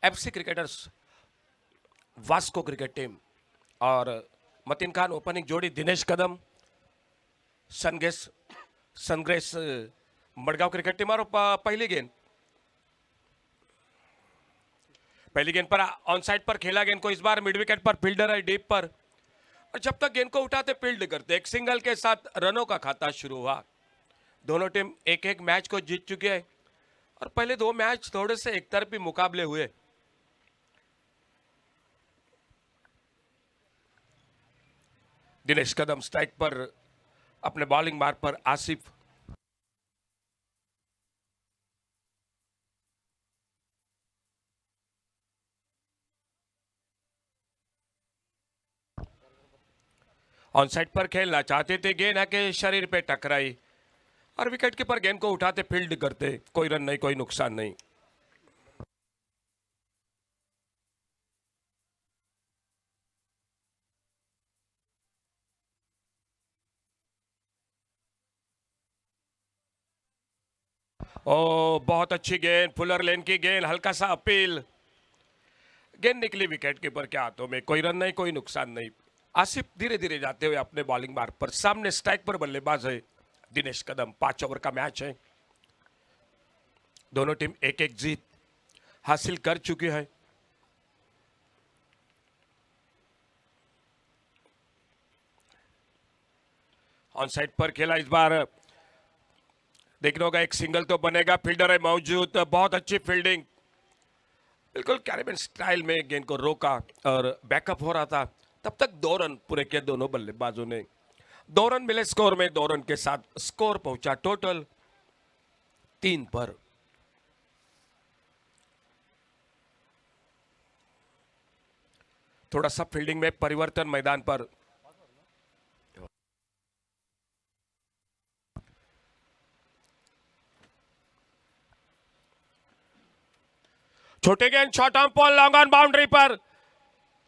FC cricketers Vasco cricket team और Mateen Khan opening जोड़ी, दिनेश कदम सनग्रेस सनग्रेस Madgaon cricket team. और पहली गेंद पर ऑन साइड पर खेला गेंद को, इस बार मिड विकेट पर फील्डर है डीप पर, और जब तक गेंद को उठाते फील्ड करते, एक सिंगल के साथ रनों का खाता शुरू हुआ। दोनों टीम एक एक मैच को जीत चुकी है और पहले दो मैच थोड़े से एक तरफी मुकाबले हुए। दिनेश कदम स्ट्राइक पर अपने बॉलिंग मार्ग पर, आसिफ ऑन साइड पर खेलना चाहते थे, गेंद आके शरीर पे टकराई और विकेट कीपर गेंद को उठाते फील्ड करते, कोई रन नहीं, कोई नुकसान नहीं। ओ बहुत अच्छी गेंद, फुलर लेन की गेंद, हल्का सा अपील, गेंद निकली विकेट कीपर के हाथों में, कोई रन नहीं, कोई नुकसान नहीं। आसिफ धीरे धीरे जाते हुए अपने बॉलिंग मार्ग पर, सामने स्ट्राइक पर बल्लेबाज है दिनेश कदम। 5 ओवर का मैच है, दोनों टीम एक एक जीत हासिल कर चुकी है। ऑन साइड पर खेला, इस बार देखने होगा एक सिंगल तो बनेगा, फील्डर है मौजूद, बहुत अच्छी फील्डिंग, बिल्कुल कैरेबियन स्टाइल में गेंद को रोका और बैकअप हो रहा था। तब तक 2 रन पूरे किए दोनों बल्लेबाजों ने, 2 रन मिले स्कोर में, 2 रन के साथ स्कोर पहुंचा टोटल 3 पर। थोड़ा सा फील्डिंग में परिवर्तन मैदान पर, छोटे गेंद, short arm ball, long on boundary पर,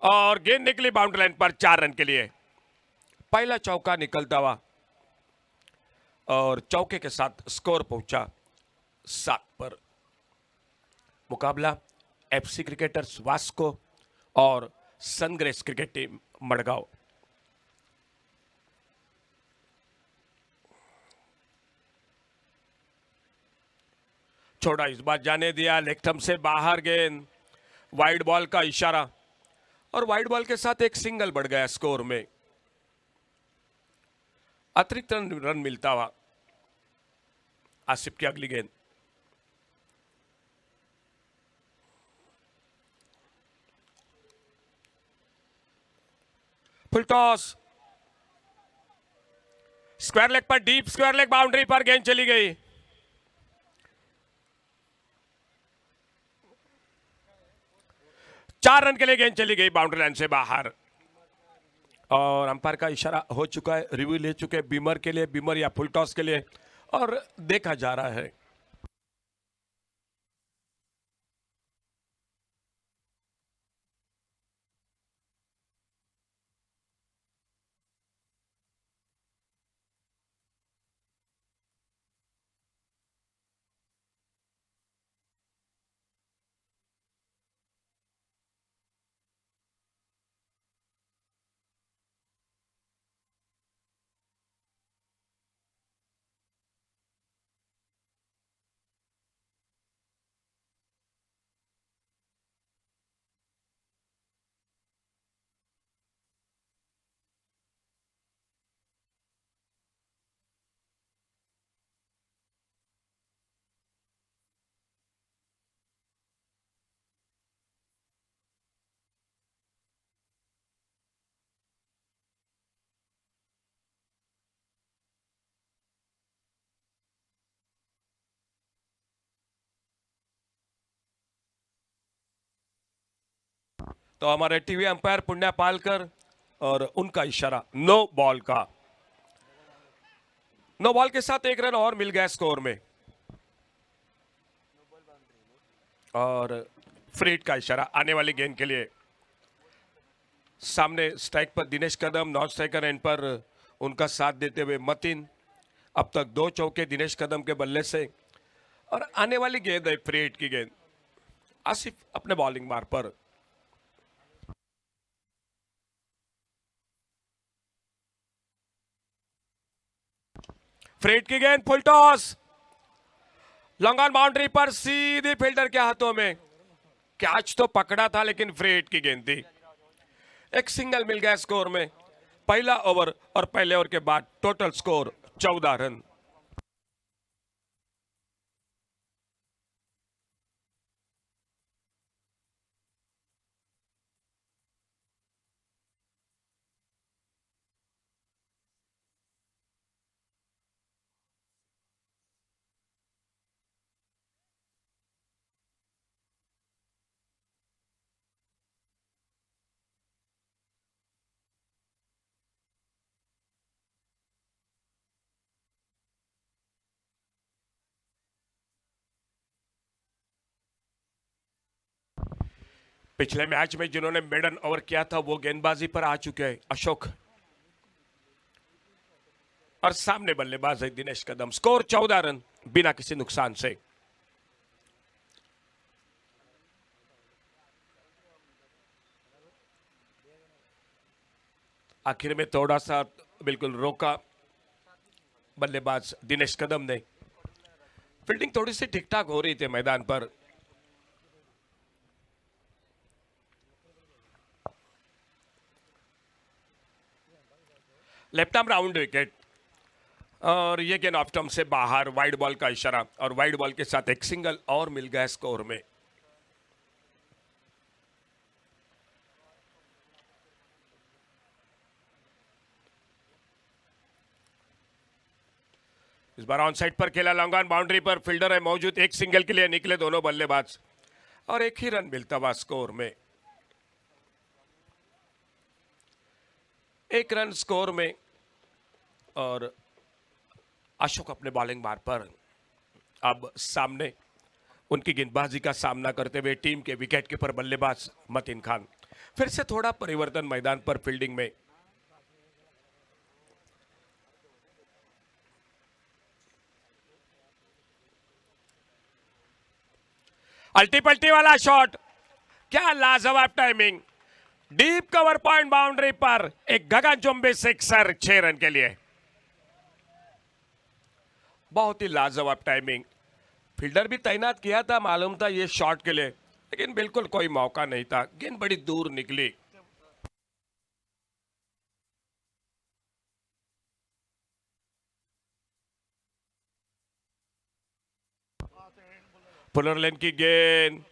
और गेंद निकली बाउंड्री लाइन पर 4 रन के लिए। पहला चौका निकलता हुआ और चौके के साथ स्कोर पहुंचा 7 पर। मुकाबला एफसी क्रिकेटर्स वास्को और सनग्रेस क्रिकेट टीम मडगांव। छोड़ा, इस बार जाने दिया, लेग स्टंप से बाहर गेंद, वाइड बॉल का इशारा और वाइड बॉल के साथ एक सिंगल बढ़ गया स्कोर में। अतिरिक्त रन मिलता हुआ आसिफ की अगली गेंद, फुल टॉस, स्क्वायर लेग पर, डीप स्क्वायर लेग बाउंड्री पर गेंद चली गई। चार रन के लिए गेंद चली गई बाउंड्री लाइन से बाहर और अंपायर का इशारा हो चुका है, रिव्यू ले चुके हैं बीमर के लिए, बीमर या फुल टॉस के लिए, और देखा जा रहा है। तो हमारे टीवी अंपायर पुण्या पालकर और उनका इशारा नो बॉल का, नो बॉल के साथ 1 रन और मिल गया स्कोर में और फ्री हिट का इशारा आने वाली गेंद के लिए। सामने स्ट्राइक पर दिनेश कदम, नॉन स्ट्राइकर एंड पर उनका साथ देते हुए मतीन। अब तक 2 चौके दिनेश कदम के बल्ले से और आने वाली गेंद है फ्री हिट की गेंद। आसिफ अपने बॉलिंग मार पर फ्रेड की गेंद full toss, long on boundary पर सीधी फील्डर के हाथों में। कैच तो पकड़ा था लेकिन फ्रेड की गेंद थी। एक सिंगल मिल गया स्कोर में। पहला ओवर और पहले ओवर के बाद टोटल स्कोर 14 रन। पिछले मैच में जिन्होंने मेडन ओवर किया था वो गेंदबाजी पर आ चुके हैं अशोक, और सामने बल्लेबाज है दिनेश कदम। स्कोर 14 रन बिना किसी नुकसान से। आखिर में थोड़ा सा बिल्कुल रोका बल्लेबाज दिनेश कदम ने। फील्डिंग थोड़ी सी ठीक ठाक हो रही थी मैदान पर। लेफ्ट आर्म राउंड विकेट, और ये गेंद ऑफ स्टंप से बाहर। वाइड बॉल का इशारा, और वाइड बॉल के साथ एक सिंगल और मिल गया स्कोर में। इस बार ऑन साइड पर खेला, लॉन्ग ऑन बाउंड्री पर फील्डर है मौजूद। एक सिंगल के लिए निकले दोनों बल्लेबाज, और एक ही रन मिलता हुआ स्कोर में। एक रन स्कोर में, और अशोक अपने बॉलिंग मार पर। अब सामने उनकी गेंदबाजी का सामना करते हुए टीम के विकेट कीपर बल्लेबाज मतीन खान। फिर से थोड़ा परिवर्तन मैदान पर फील्डिंग में। अल्टी पल्टी वाला शॉट, क्या लाजवाब timing. Deep cover point boundary पर एक गगनचुंबी सिक्सर 6 रन के लिए। बहुत ही लाजवाब टाइमिंग। फील्डर भी तैनात किया था, मालूम था ये शॉट के लिए, लेकिन बिल्कुल कोई मौका नहीं था। गेंद बड़ी दूर निकली। पुलर लेन की गेंद,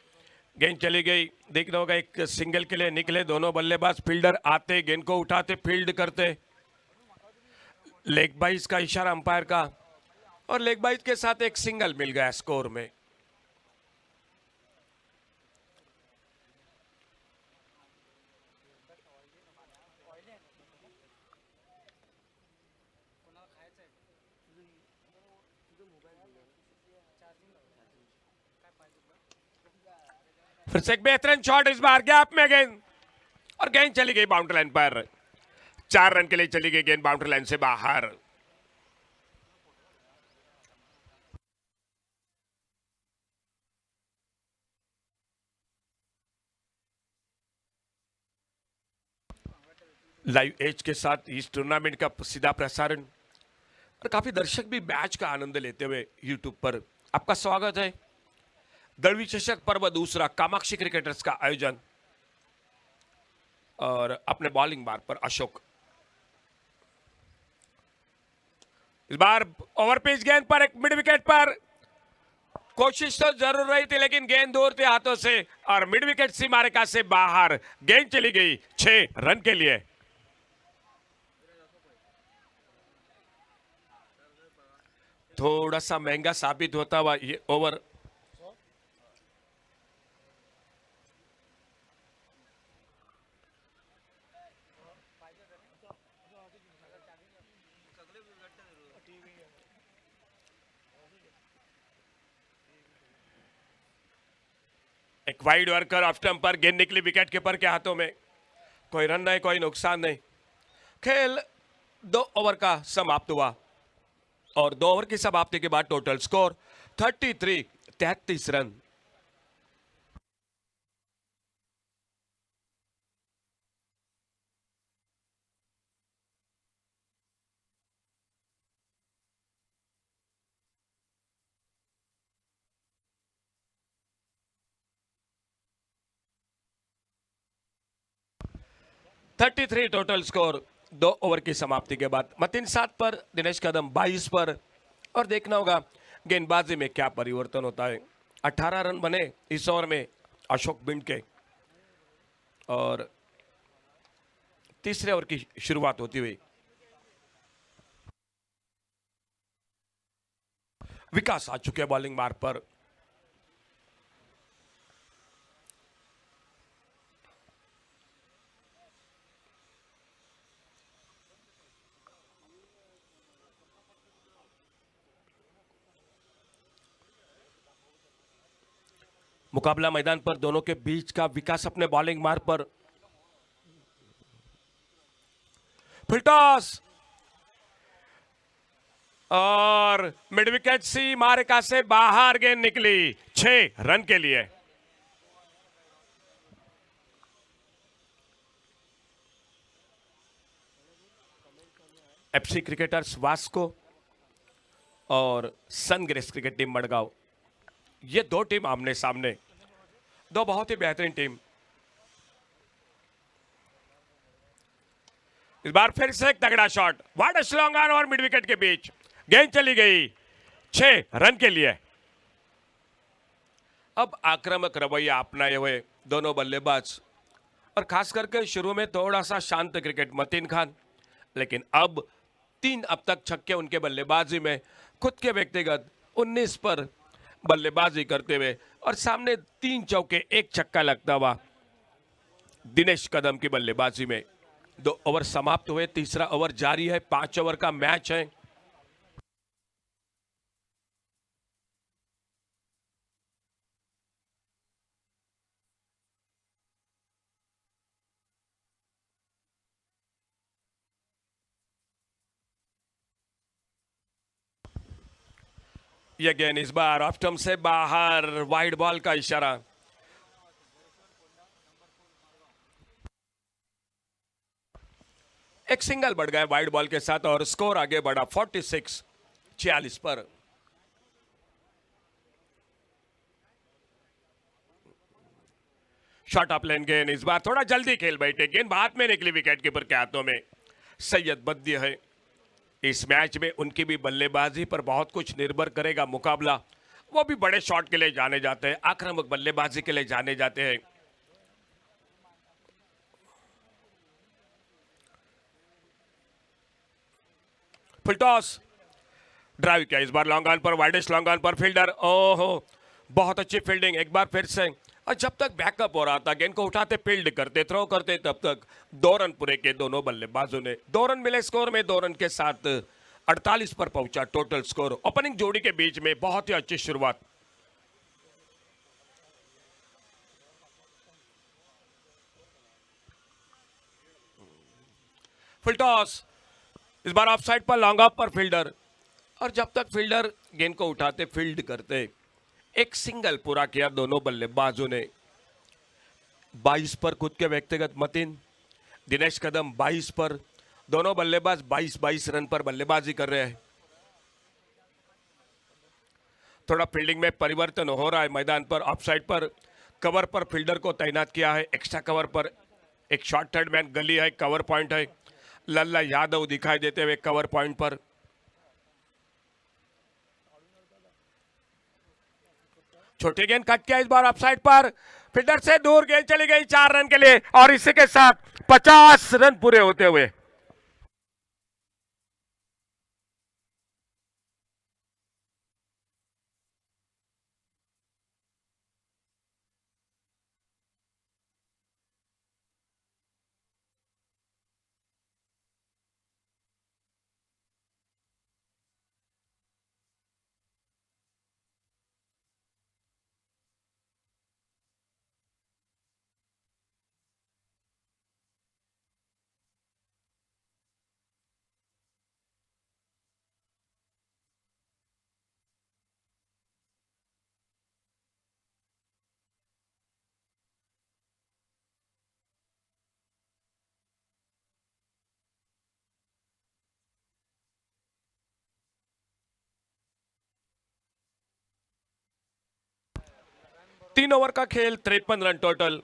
गेंद चली गई। देखना होगा, एक सिंगल के लिए निकले दोनों बल्लेबाज। फील्डर आते, गेंद को उठाते, फील्ड करते। लेग बाइज का इशारा अंपायर का, और लेग बाइज के साथ एक सिंगल मिल गया स्कोर में। फिर से एक बेहतरीन शॉट, इस बार गैप में गेंद, और गेंद चली गई बाउंड्री लाइन पर। 4 रन के लिए चली गई गेंद बाउंड्री लाइन से बाहर। लाइव एज के साथ इस टूर्नामेंट का सीधा प्रसारण, और काफी दर्शक भी मैच का आनंद लेते हुए यूट्यूब पर। आपका स्वागत है। दलवी चषक पर्व दूसरा, कामाक्षी क्रिकेटर्स का आयोजन, और अपने बॉलिंग मार पर अशोक। इस बार ओवर पिच गेंद पर एक मिड विकेट पर कोशिश तो जरूर रही थी, लेकिन गेंद दूर थे हाथों से, और मिड विकेट सीमारेखा से बाहर। गेंद चली गई 6 रन के लिए। थोड़ा सा महंगा साबित होता हुआ ये ओवर। एक वाइड वर्कर ऑफ स्टंप पर, गेंद निकली विकेट कीपर के हाथों में। कोई रन नहीं, कोई नुकसान नहीं। खेल 2 ओवर का समाप्त हुआ, और 2 ओवर की समाप्ति के बाद total score 33 run. 33 total score 2 over की समाप्ति के बाद। मतीन 7 पर, दिनेश कदम 22 पर। और देखना होगा गेंदबाजी में क्या परिवर्तन होता है। 18 रन बने इस ओवर में अशोक बिंड के। और तीसरे ओवर की शुरुआत होती हुई विकास आ चुके बॉलिंग मार्ग पर। मुकाबला मैदान पर दोनों के बीच का। विकास अपने बॉलिंग मार्ग पर। फिल्टॉस और मिड विकेट सी मार्का से बाहर गेंद निकली 6 रन के लिए। एफसी क्रिकेटर्स वास्को और सनग्रेस क्रिकेट टीम मडगांव, ये दो टीम आमने सामने। दो बहुत ही बेहतरीन टीम। इस बार फिर से एक तगड़ा शॉट, वाइड स्लॉन्ग ऑन और मिड विकेट के बीच गेंद चली गई 6 रन के लिए। अब आक्रामक रवैया अपनाए हुए दोनों बल्लेबाज, और खास करके शुरू में थोड़ा सा शांत क्रिकेट मतीन खान, लेकिन अब 3 अब तक छक्के उनके बल्लेबाजी में। खुद के व्यक्तिगत 19 पर बल्लेबाजी करते हुए और सामने 3 चौके 1 छक्का लगता हुआ दिनेश कदम की बल्लेबाजी में। 2 ओवर समाप्त हुए, तीसरा ओवर जारी है। 5 ओवर का मैच है। ये गेंद इस बार ऑफ स्टंप से बाहर, वाइड बॉल का इशारा। एक सिंगल बढ़ गए वाइड बॉल के साथ और स्कोर आगे बढ़ा 46 पर। शॉट ऑफ लेन गेंद इस बार थोड़ा जल्दी खेल बैठे, गेंद हाथ में निकली विकेट कीपर के हाथों में। सैयद बद्दी है इस मैच में। उनकी भी बल्लेबाजी पर बहुत कुछ निर्भर करेगा मुकाबला। वो भी बड़े शॉट के लिए जाने जाते हैं, आक्रामक बल्लेबाजी के लिए जाने जाते हैं। फुल टॉस, ड्राइव किया इस बार लॉन्ग ऑन पर, वाइडेस्ट लॉन्ग ऑन पर फील्डर। ओहो, बहुत अच्छी फील्डिंग एक बार फिर से। और जब तक बैकअप हो रहा था, गेंद को उठाते, फील्ड करते, थ्रो करते, तब तक 2 रन पूरे के दोनों बल्लेबाजों ने। 2 रन मिले स्कोर में, 2 रन के साथ 48 पर पहुंचा टोटल स्कोर। ओपनिंग जोड़ी के बीच में बहुत ही अच्छी शुरुआत। फुल टॉस, इस बार ऑफ साइड पर, लॉन्ग ऑफ पर फील्डर। और जब तक फील्डर गेंद को उठाते, फील्ड करते, एक सिंगल पूरा किया दोनों बल्लेबाजों ने। 22 पर खुद के व्यक्तिगत मतीन, दिनेश कदम 22 पर। दोनों बल्लेबाज 22-22 रन पर बल्लेबाजी कर रहे हैं। थोड़ा फील्डिंग में परिवर्तन हो रहा है मैदान पर। ऑफ साइड पर कवर पर फील्डर को तैनात किया है। एक्स्ट्रा कवर पर एक शॉर्ट थर्ड मैन गली है, कवर पॉइंट है। लल्ला यादव दिखाई देते हुए कवर पॉइंट पर। छोटी गेंद कट किया इस बार ऑफ साइड पर, फील्डर से दूर गेंद चली गई 4 रन के लिए। और इसी के साथ 50 रन पूरे होते हुए तीन ओवर का खेल, 53 रन टोटल।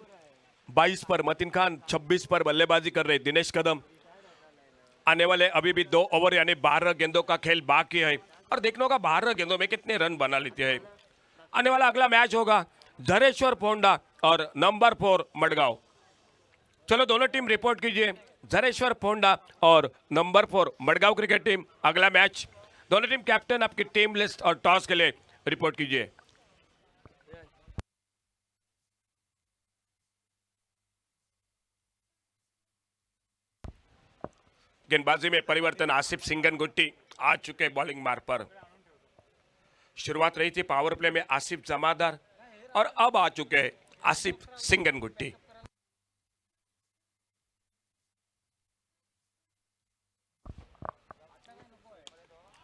22 पर मतीन खान, 26 पर बल्लेबाजी कर रहे दिनेश कदम। आने वाले अभी भी 2 ओवर यानी 12 गेंदों का खेल बाकी है और देखने होगा 12 गेंदों में कितने रन बना लेते हैं। आने वाला अगला मैच होगा झरेश्वर पोंडा और नंबर 4 मडगांव। चलो दोनों टीम रिपोर्ट कीजिए। झरेश्वर पोंडा और नंबर 4 मडगांव क्रिकेट टीम अगला मैच। दोनों टीम कैप्टन आपकी टीम लिस्ट और टॉस के लिए रिपोर्ट कीजिए। गेंदबाजी में परिवर्तन, आसिफ सिंगनगुट्टी आ चुके बॉलिंग मार्ग पर। शुरुआत रही थी पावर प्ले में आसिफ जमादार और अब आ चुके हैं आसिफ सिंगनगुट्टी।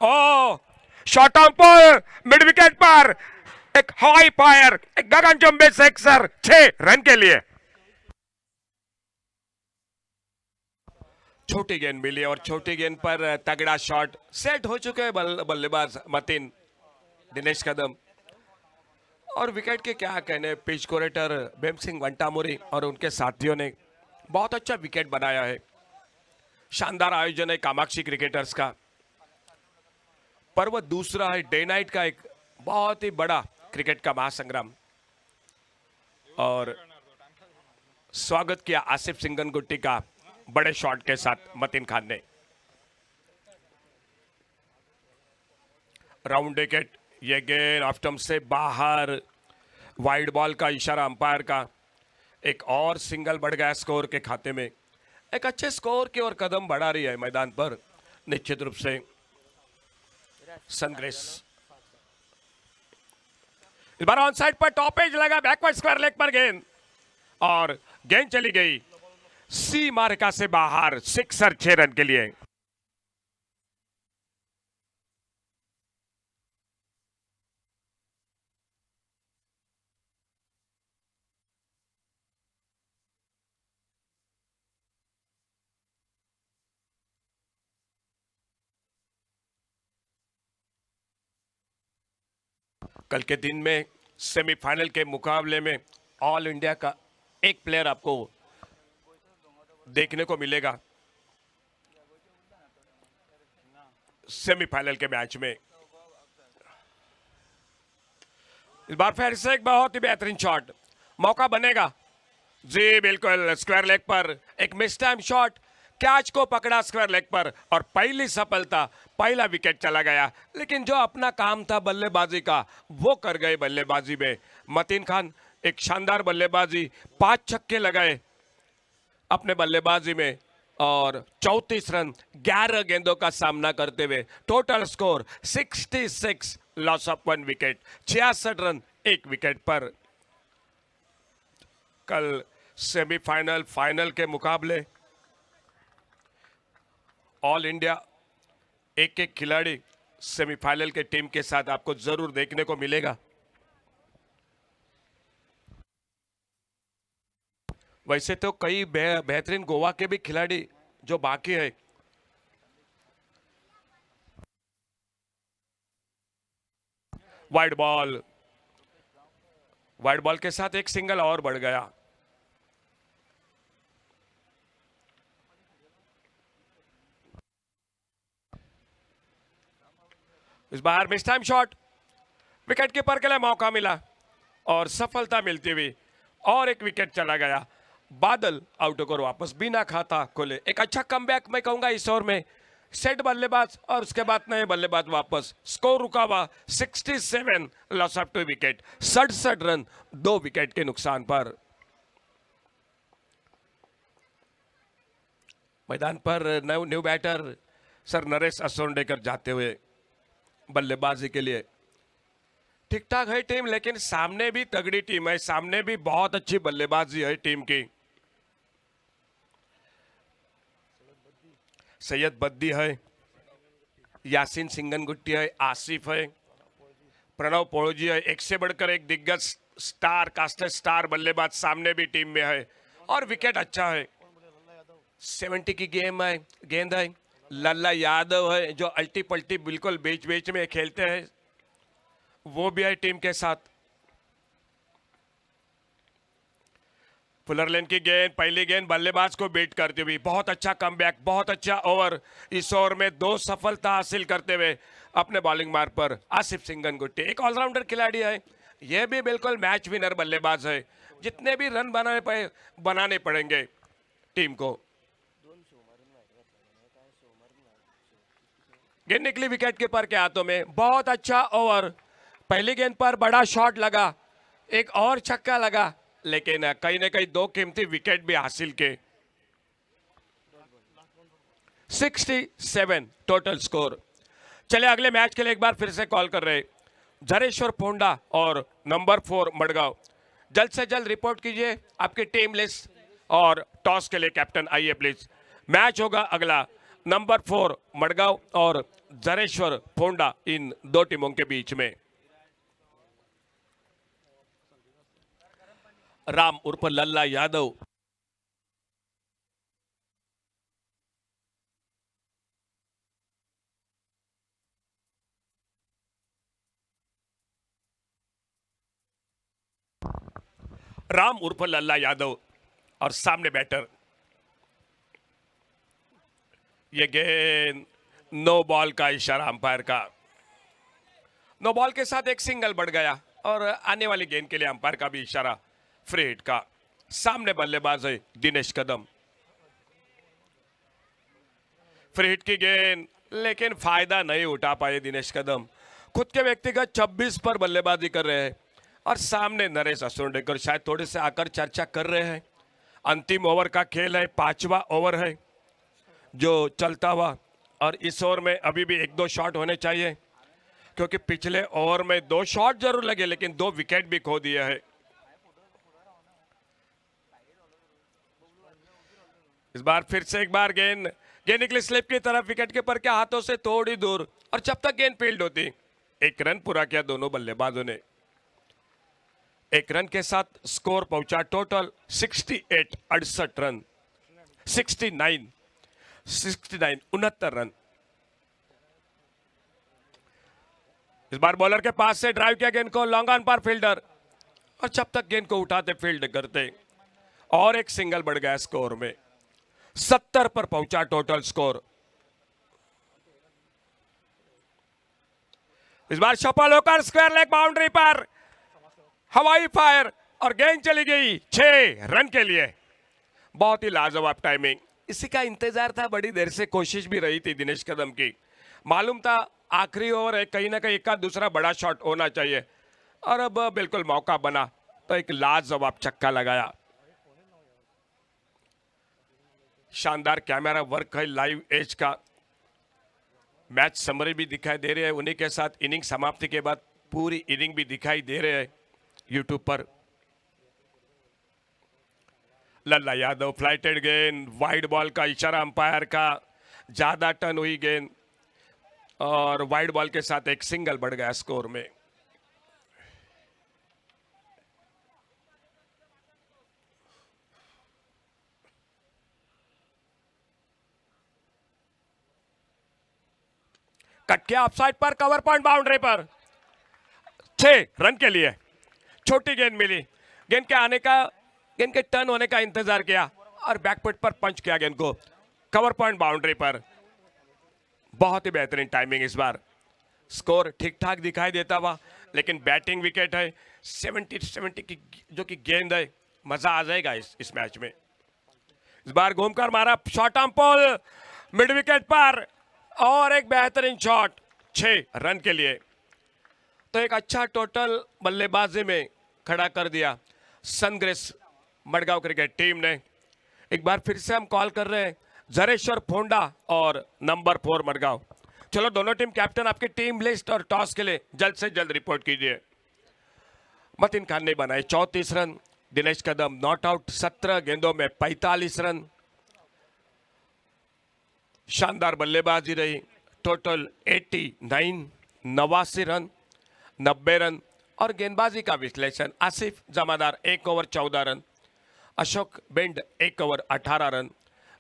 ओ शॉट ऑन पर मिड विकेट पर एक हाई फायर, एक गगनचुंबी सिक्सर 6 रन के लिए। छोटी गेंद मिली और छोटी गेंद पर तगड़ा शॉट सेट हो चुके हैं बल्लेबाज मतीन दिनेश कदम। और विकेट के क्या कहने, पिच कोरेटर बेम सिंह वंटामुरी और उनके साथियों ने बहुत अच्छा विकेट बनाया है। शानदार आयोजन है कामाक्षी क्रिकेटर्स का। पर्व दूसरा है डे नाइट का, एक बहुत ही बड़ा क्रिकेट का महासंग्राम। और स्वागत किया आसिफ सिंगनगुट्टी का बड़े शॉट के साथ मतीन खान ने। राउंड विकेट, ये गेंद ऑफ स्टंप से बाहर, वाइड बॉल का इशारा अंपायर का। एक और सिंगल बढ़ गया स्कोर के खाते में। एक अच्छे स्कोर की ओर कदम बढ़ा रही है मैदान पर निश्चित रूप से सनग्रेस। इस बार ऑन साइड पर टॉप एज लगा, बैकवर्ड स्क्वायर लेग पर गेंद और गेंद चली गई सी मार्का से बाहर। सिक्सर 6 रन के लिए। कल के दिन में सेमीफाइनल के मुकाबले में ऑल इंडिया का एक प्लेयर आपको देखने को मिलेगा सेमीफाइनल के मैच में। इस बार फिर से एक बहुत ही बेहतरीन शॉट, मौका बनेगा जी बिल्कुल। स्क्वायर लेग पर एक मिस टाइम शॉट, कैच को पकड़ा स्क्वायर लेग पर और पहली सफलता, पहला विकेट चला गया। लेकिन जो अपना काम था बल्लेबाजी का वो कर गए बल्लेबाजी में मतीन खान। एक शानदार बल्लेबाजी, 5 छक्के लगाए अपने बल्लेबाजी में और 34 रन 11 गेंदों का सामना करते हुए। Total score 66, loss of 1 wicket, 66 run 1 wicket पर। कल सेमीफाइनल फाइनल के मुकाबले ऑल इंडिया एक एक खिलाड़ी सेमीफाइनल के टीम के साथ आपको जरूर देखने को मिलेगा। वैसे तो कई बेहतरीन गोवा के भी खिलाड़ी जो बाकी है। वाइड बॉल के साथ एक सिंगल और बढ़ गया। इस बार mistimed shot, wicket keeper के लिए मौका मिला और सफलता मिलती हुई और एक विकेट चला गया। बादल आउट होकर वापस बिना खाता खोले। एक अच्छा कमबैक मैं कहूंगा इस ओवर में। सेट बल्लेबाज और उसके बाद नए बल्लेबाज वापस। स्कोर रुका हुआ 67, loss of 2 wicket, 67 run 2 wicket के नुकसान पर। मैदान पर न्यू बैटर सर नरेश असोंडेकर जाते हुए बल्लेबाजी के लिए। ठीक ठाक है टीम, लेकिन सामने भी तगड़ी टीम है, सामने भी बहुत अच्छी बल्लेबाजी है टीम की। सैयद बद्दी है, यासीन सिंगनगुट्टी है, आसिफ है, प्रणव पोड़ोजी है। एक से बढ़कर एक दिग्गज स्टार, कास्टर स्टार बल्लेबाज सामने भी टीम में है और विकेट अच्छा है। 70 की गेंद है। लल्ला यादव है जो अल्टी पल्टी बिल्कुल बीच बीच में खेलते हैं, वो भी है टीम के साथ। फुलर लेन की गेंद, पहली गेंद बल्लेबाज को बीट करती हुई, बहुत अच्छा कमबैक, बहुत अच्छा ओवर। इस ओवर में 2 सफलता हासिल करते हुए अपने बॉलिंग मार्ग पर आसिफ सिंगनगुट्टी एक ऑलराउंडर खिलाड़ी है। यह भी बिल्कुल मैच विनर बल्लेबाज है। जितने भी रन बनाने पड़ेंगे टीम को। गेंद निकली विकेट कीपर के हाथों में, बहुत अच्छा ओवर। पहली गेंद पर बड़ा शॉट लगा, एक और छक्का लगा, लेकिन कहीं ना कहीं 2 कीमती विकेट भी हासिल के। 67 टोटल स्कोर। चले अगले मैच के लिए एक बार फिर से कॉल कर रहे झरेश्वर पोंडा और नंबर 4 मडगांव। जल्द से जल्द रिपोर्ट कीजिए आपकी टीम लिस्ट और टॉस के लिए कैप्टन आइए प्लीज। मैच होगा अगला नंबर 4 मडगांव और झरेश्वर पोंडा, इन 2 टीमों के बीच में। राम उर्फ लल्ला यादव। राम उर्फ लल्ला यादव और सामने बैटर। ये गेंद नो बॉल का इशारा अंपायर का। नो बॉल के साथ एक सिंगल बढ़ गया और आने वाली गेंद के लिए अंपायर का भी इशारा फ्री हिट का। सामने बल्लेबाज है दिनेश कदम। फ्री हिट की गेंद, लेकिन फायदा नहीं उठा पाए दिनेश कदम। खुद के व्यक्तिगत 26 पर बल्लेबाजी कर रहे हैं और सामने नरेश असोंडेकर शायद थोड़े से आकर चर्चा कर रहे हैं। अंतिम ओवर का खेल है, 5वां ओवर है जो चलता हुआ, और इस ओवर में अभी भी 1-2 शॉट होने चाहिए, क्योंकि पिछले ओवर में 2 शॉट जरूर लगे लेकिन 2 विकेट भी खो दिए हैं। इस बार फिर से एक बार गेंद निकली स्लिप की तरफ, विकेट कीपर के हाथों से थोड़ी दूर, और जब तक गेंद फील्ड होती। 1 रन पूरा किया दोनों बल्लेबाजों ने। 1 रन के साथ स्कोर पहुंचा टोटल 68 रन। 69 69 रन। इस बार बॉलर के पास से ड्राइव किया गेंद को, लॉन्ग ऑन पर फील्डर, और जब तक गेंद को उठाते फील्ड करते, और एक सिंगल बढ़ गया स्कोर में। 70 पर पहुंचा टोटल स्कोर। इस बार सफल होकर स्क्वायर लेग बाउंड्री पर हवाई फायर, और गेंद चली गई 6 रन के लिए। बहुत ही लाजवाब टाइमिंग, इसी का इंतजार था, बड़ी देर से कोशिश भी रही थी दिनेश कदम की। मालूम था आखिरी ओवर है, कहीं ना कहीं एक दूसरा बड़ा शॉट होना चाहिए, और अब बिल्कुल मौका बना तो एक लाजवाब छक्का लगाया। शानदार कैमरा वर्क है, लाइव एज का मैच समरी भी दिखाई दे रहे हैं, उन्हीं के साथ इनिंग समाप्ति के बाद पूरी इनिंग भी दिखाई दे रहे हैं यूट्यूब पर। लल्ला यादव फ्लाइटेड गेंद, वाइड बॉल का इशारा अंपायर का, ज्यादा टर्न हुई गेंद और वाइड बॉल के साथ एक सिंगल बढ़ गया स्कोर में। कट किया ऑफसाइड पर, कवर पॉइंट बाउंड्री पर, 6 रन के लिए। छोटी गेंद मिली, गेंद के आने का, गेंद के टर्न होने का इंतजार किया और बैकफुट पर पंच किया गेंद को, कवर पॉइंट बाउंड्री पर। बहुत ही बेहतरीन टाइमिंग। इस बार स्कोर ठीक ठाक दिखाई देता हुआ, लेकिन बैटिंग विकेट है, 70 की जो कि गेंद है, मजा आ जाएगा इस मैच में। इस बार घूमकर मारा शॉर्ट आर्म पोल मिड विकेट पर, और एक बेहतरीन शॉट 6 रन के लिए। तो एक अच्छा टोटल बल्लेबाजी में खड़ा कर दिया सनग्रेस मडगांव क्रिकेट टीम ने। एक बार फिर से हम कॉल कर रहे हैं झरेश्वर पोंडा और नंबर 4 मडगांव। चलो दोनों टीम कैप्टन आपकी टीम लिस्ट और टॉस के लिए जल्द से जल्द रिपोर्ट कीजिए। मतीन खान ने बनाए 34 run, Dinesh Kadam not out 17 गेंदों में 45 रन। शानदार बल्लेबाजी रही, टोटल 89 रन, 90 रन। और गेंदबाजी का विश्लेषण Asif Jamadar 1 over 14 run, Ashok Bend 1 over 18 run,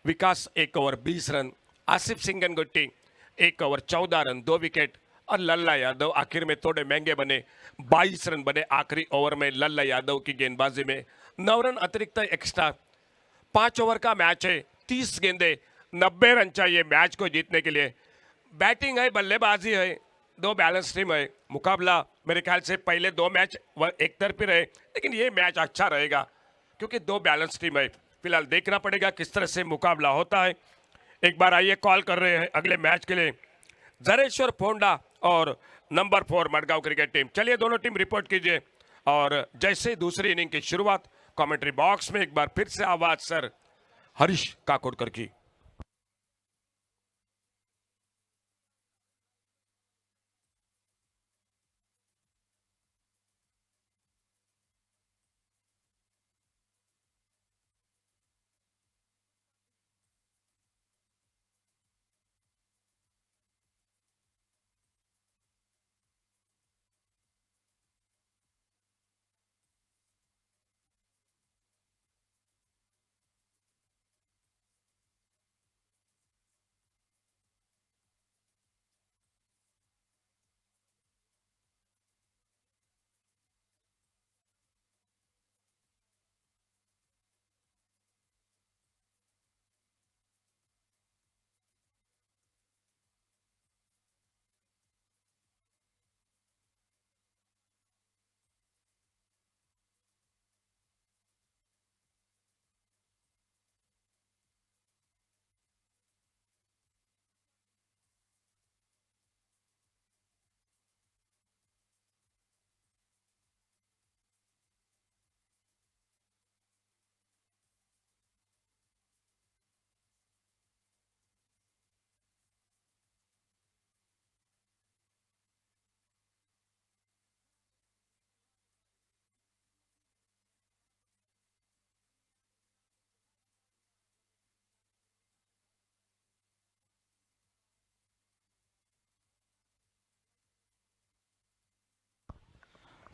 Vikas 1 over 20 run, Asif Singnagutti 1 over 14 run 2 wicket, और लल्ला यादव आखिर में थोड़े महंगे बने, 22 रन बने आखिरी ओवर में लल्ला यादव की गेंदबाजी में। 9 रन अतिरिक्त एक्स्ट्रा, 5 ओवर का मैच है, 30 गेंदे, 90 रन चाहिए मैच को जीतने के लिए। बैटिंग है, बल्लेबाजी है, दो बैलेंस टीम है। मुकाबला मेरे ख्याल से पहले दो मैच एक तरफी रहे, लेकिन ये मैच अच्छा रहेगा क्योंकि दो बैलेंस टीम है। फिलहाल देखना पड़ेगा किस तरह से मुकाबला होता है। एक बार आइए कॉल कर रहे हैं अगले मैच के लिए जरेश्वर फोंडा और नंबर 4 मडगांव क्रिकेट टीम। चलिए दोनों टीम रिपोर्ट कीजिए। और जैसे दूसरी इनिंग की शुरुआत, कमेंट्री बॉक्स में एक बार फिर से आवाज सर हरीश काकोडकर की।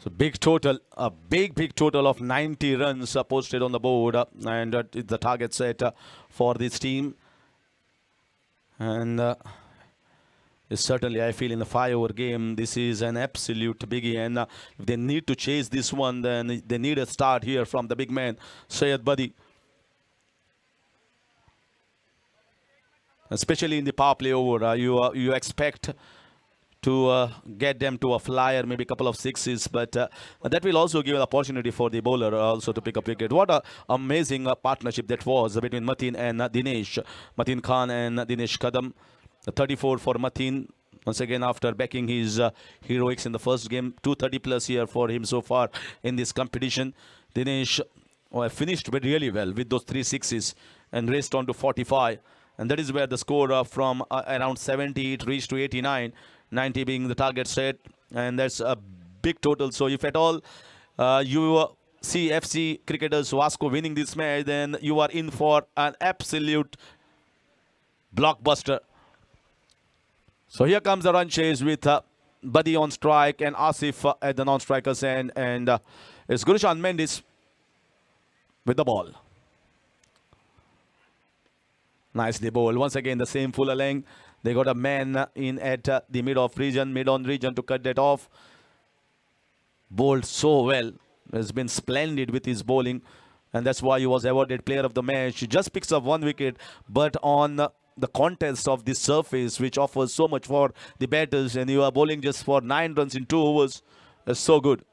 So big total, a big total of 90 runs posted on the board, and it's the target set for this team. And certainly, I feel in the 5 over game, this is an absolute biggie. And if they need to chase this one, then they need a start here from the big man, Syed Badi. Especially in the power play over, you expect to get them to a flyer, maybe a couple of sixes, but that will also give an opportunity for the bowler also to pick up wicket. What an amazing partnership that was between Mateen and Dinesh, Mateen Khan and Dinesh Kadam. 34 for Mateen. Once again, after backing his heroics in the first game, 230 plus here for him so far in this competition. Dinesh finished really well with those 3 sixes and raced on to 45. And that is where the score from around 70 it reached to 89. 90 being the target set, and that's a big total. So if at all you see FC cricketers Vasco winning this match, then you are in for an absolute blockbuster. So here comes the run chase with Buddy on strike and Asif at the non-strikers end, and it's Gurushan Mendes with the ball. Nicely bowled. Once again, the same fuller length. They got a man in at the mid-off region, mid-on region to cut that off. Bowled so well. Has been splendid with his bowling. And that's why he was awarded player of the match. He just picks up 1 wicket. But on the contest of this surface, which offers so much for the batters, and you are bowling just for 9 runs in 2 overs, is so good.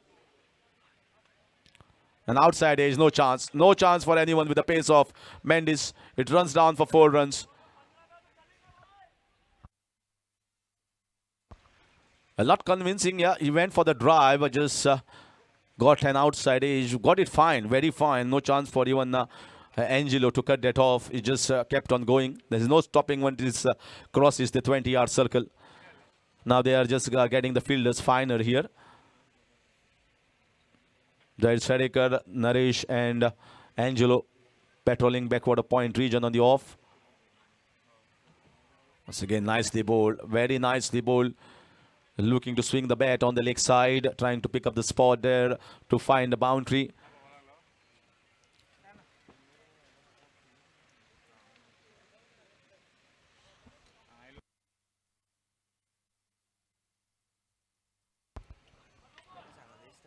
And outside edge, no chance. No chance for anyone with the pace of Mendes. It runs down for 4 runs. A lot convincing, yeah. He went for the drive, but just got an outside edge. Got it fine, very fine. No chance for even Angelo to cut that off. He just kept on going. There's no stopping when it crosses the 20-yard circle. Now they are just getting the fielders finer here. There's Shadekar, Naresh, and Angelo patrolling backward a point region on the off. Once again, nicely bowled. Very nicely bowled. Looking to swing the bat on the leg side, trying to pick up the spot there to find the boundary.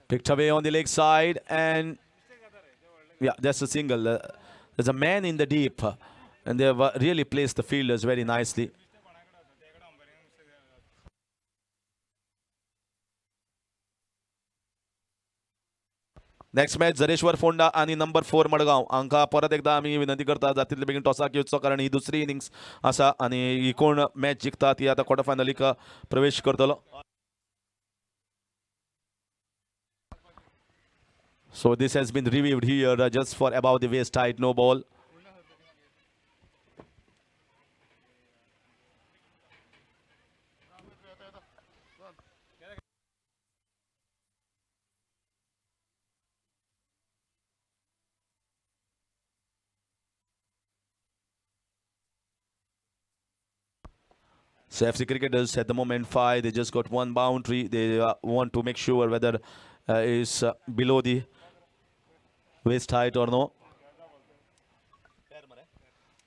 Picked away on the leg side, and Yeah, that's a single. There's a man in the deep, and they have really placed the fielders very nicely. Next match Zareshwar Ponda आणि number 4 Madgaon हांकां परत एकदा आमी विनंती करता जातले बेगीन टॉसाक येवचो कारण ही दुसरी इनिंग्स आसा आणि ही कोण मॅच जिखता ती आतां क्वॉर्टर फायनलीक प्रवेश करतलो. So this has been reviewed here just for above the waist height, no ball. So FC cricketers at the moment 5. They just got one boundary. They want to make sure whether is below the waist height or no.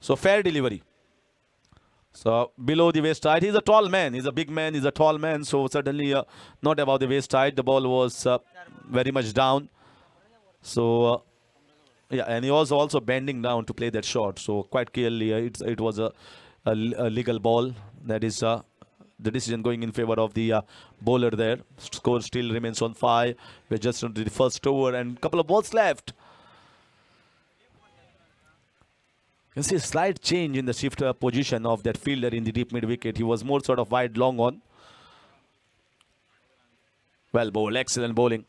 So fair delivery. So below the waist height. He's a tall man. He's a big man. He's a tall man. So certainly not above the waist height. The ball was very much down. So yeah, and he was also bending down to play that shot. So quite clearly, it was a legal ball. That is the decision going in favor of the bowler there. Score still remains on 5. We're just on the first over and a couple of balls left. You can see a slight change in the shift position of that fielder in the deep mid wicket. He was more sort of wide long on. Well bowled, excellent bowling.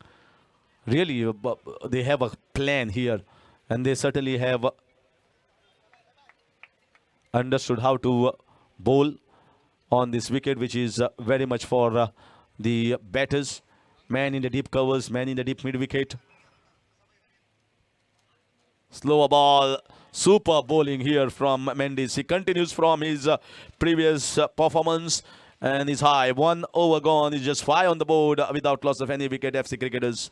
Really, they have a plan here, and they certainly have understood how to bowl on this wicket, which is very much for the batters. Man in the deep covers, man in the deep mid wicket. Slower ball, super bowling here from Mendes. He continues from his previous performance and is high. 1 over gone. He's just 5 on the board without loss of any wicket. FC cricketers.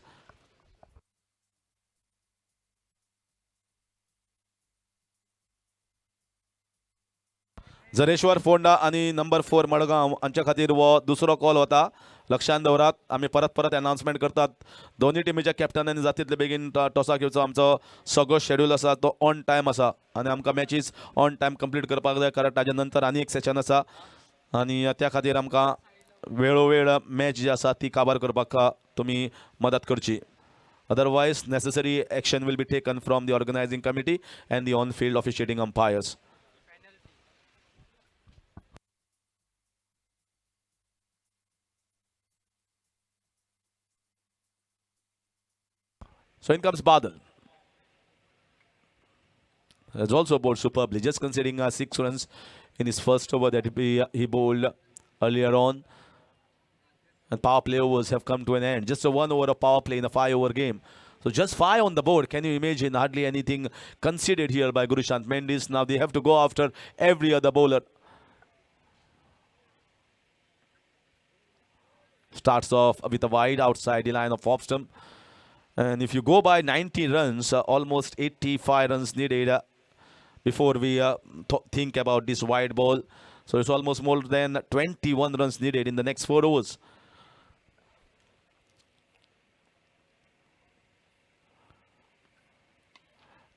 झरेश्वर Ponda आणि number 4 Madgaon हांच्या खातीर वो दुसरो call वता. लक्षांत दवरात. आमी परत परत अनाउन्समेंट करतात. दोन्ही टिमीच्या कॅप्टनांनी जातले बेगीन टॉसाक येवचो. आमचो सगळो शेड्यूल आसा तो ऑन टायम आसा आनी आमकां मॅचीस ऑन टायम कंप्लीट करपाक जाय कारण ताजे नंतर आनी एक सेशन आसा आनी त्या खातीर आमकां वेळोवेळ मॅच जी आसा ती काबार करपाक तुमी मदत करची. Otherwise, necessary action will be taken from the organizing committee and the on-field officiating umpires. So in comes Badal. Has also bowled superbly, just conceding 6 runs in his first over that he bowled earlier on. And power play overs have come to an end. Just a 1 over of power play in a 5 over game. So just 5 on the board. Can you imagine? Hardly anything conceded here by Gurushant Mendes. Now they have to go after every other bowler. Starts off with a wide outside the line of off stump. And if you go by 90 runs, almost 85 runs needed before we think about this wide ball. So it's almost more than 21 runs needed in the next 4 overs.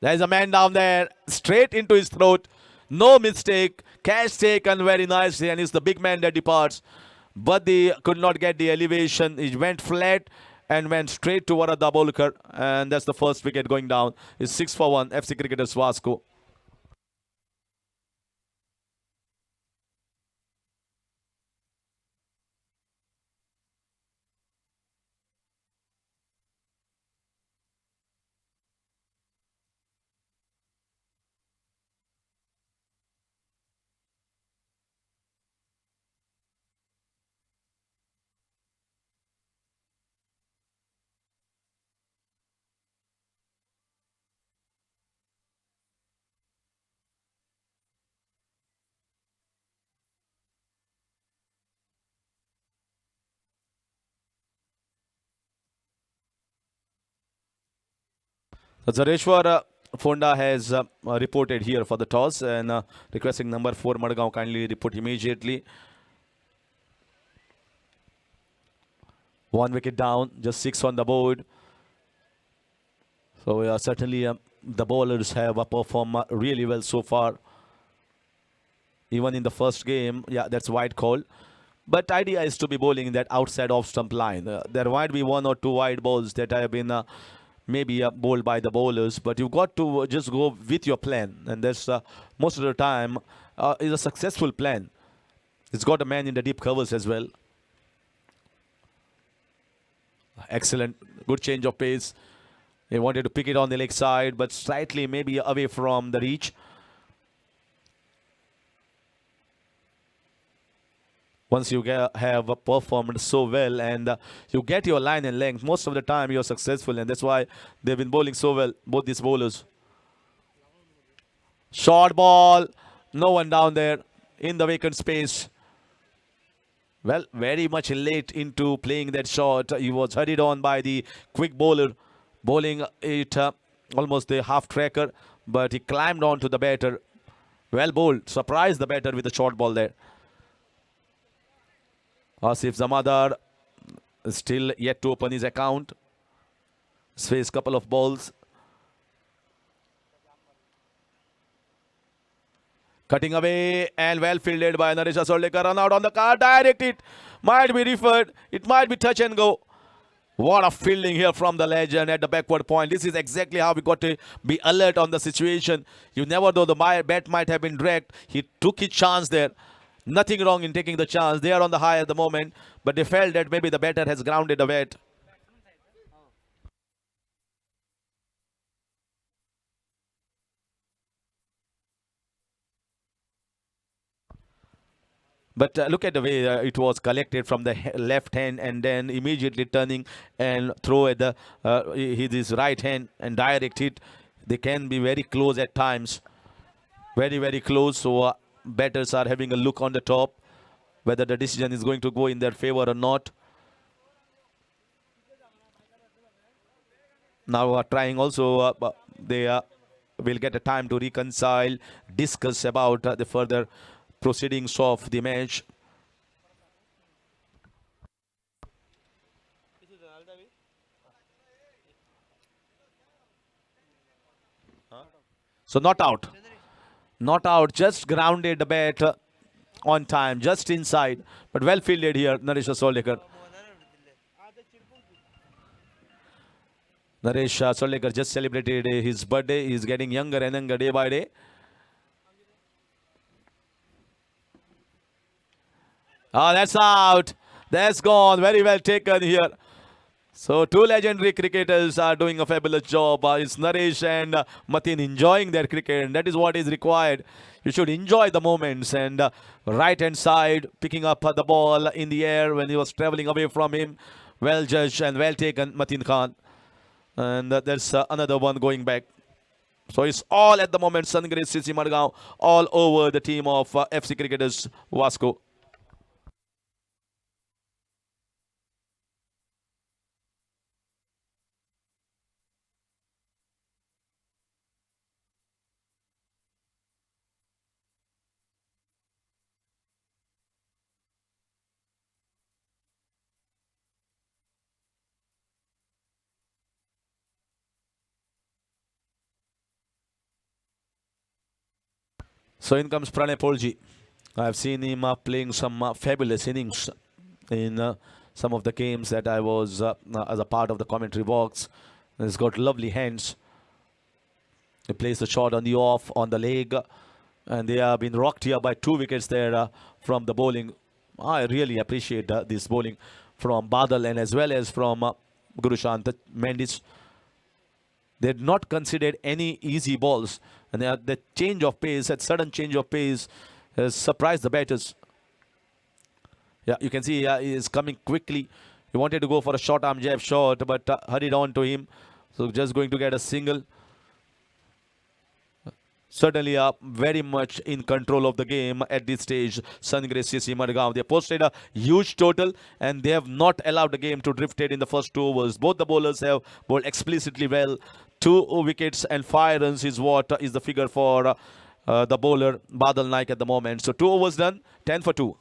There's a man down there, straight into his throat. No mistake. Catch taken very nicely, and it's the big man that departs. But they could not get the elevation. He went flat and went straight to Warad Dabolkar. And that's the first wicket going down. It's 6 for 1. FC cricketers Vasco. Zareshwar Fonda has reported here for the toss and requesting number 4 Madgaon kindly report immediately. 1 wicket down, just 6 on the board. So certainly the bowlers have performed really well so far. Even in the first game, yeah, that's wide call. But idea is to be bowling in that outside off stump line. There might be one or two wide balls that have been maybe bowled by the bowlers, but you've got to just go with your plan, and that's most of the time is a successful plan. It's got a man in the deep covers as well. Excellent, good change of pace. They wanted to pick it on the leg side, but slightly maybe away from the reach. Once you have performed so well and you get your line and length, most of the time you're successful, and that's why they've been bowling so well, both these bowlers. Short ball, no one down there in the vacant space. Well, very much late into playing that shot. He was hurried on by the quick bowler, bowling it almost the half tracker, but he climbed on to the batter. Well bowled, surprised the batter with a short ball there. Asif Zamadar still yet to open his account. He's faced a couple of balls. Cutting away and well fielded by Naresh Asolekar. Run out on the card. Direct it. Might be referred. It might be touch and go. What a fielding here from the legend at the backward point. This is exactly how we got to be alert on the situation. You never know, the bat might have been dragged. He took his chance there. Nothing wrong in taking the chance. They are on the high at the moment, but they felt that maybe the batter has grounded the bat. But look at the way it was collected from the left hand and then immediately turning and throw at the his right hand and direct it. They can be very close at times. Very, very close. So batters are having a look on the top whether the decision is going to go in their favor or not. Now trying also, they will get a time to reconcile, discuss about the further proceedings of the match. So not out. Not out, just grounded the bat on time, just inside. But well fielded here, Naresh Asolekar. Naresh Asolekar just celebrated his birthday. He's getting younger and younger day by day. Oh, that's out. That's gone. Very well taken here. So two legendary cricketers are doing a fabulous job. It's Naresh and Mateen enjoying their cricket, and that is what is required. You should enjoy the moments. And right hand side, picking up the ball in the air when he was traveling away from him. Well judged and well taken, Mateen Khan. And there's another one going back. So it's all at the moment, Sungrace CC Madgaon, all over the team of FC Cricketers Vasco. So in comes Pranay Polji. I've seen him playing some fabulous innings in some of the games that I was as a part of the commentary box. He's got lovely hands. He plays the shot on the off, on the leg, and they have been rocked here by 2 wickets there from the bowling. I really appreciate this bowling from Badal and as well as from Gurushant Mendis. They had not considered any easy balls, and the change of pace, that sudden change of pace, has surprised the batters. Yeah, you can see he is coming quickly. He wanted to go for a short arm jab shot, but hurried on to him. So just going to get a single. Certainly very much in control of the game at this stage. Sungrace CC Madgaon. They posted a huge total and they have not allowed the game to drift in the first 2 overs. Both the bowlers have bowled explicitly well. 2 wickets and 5 runs is what is the figure for the bowler Badal Naik at the moment. So 2 overs done, 10 for 2.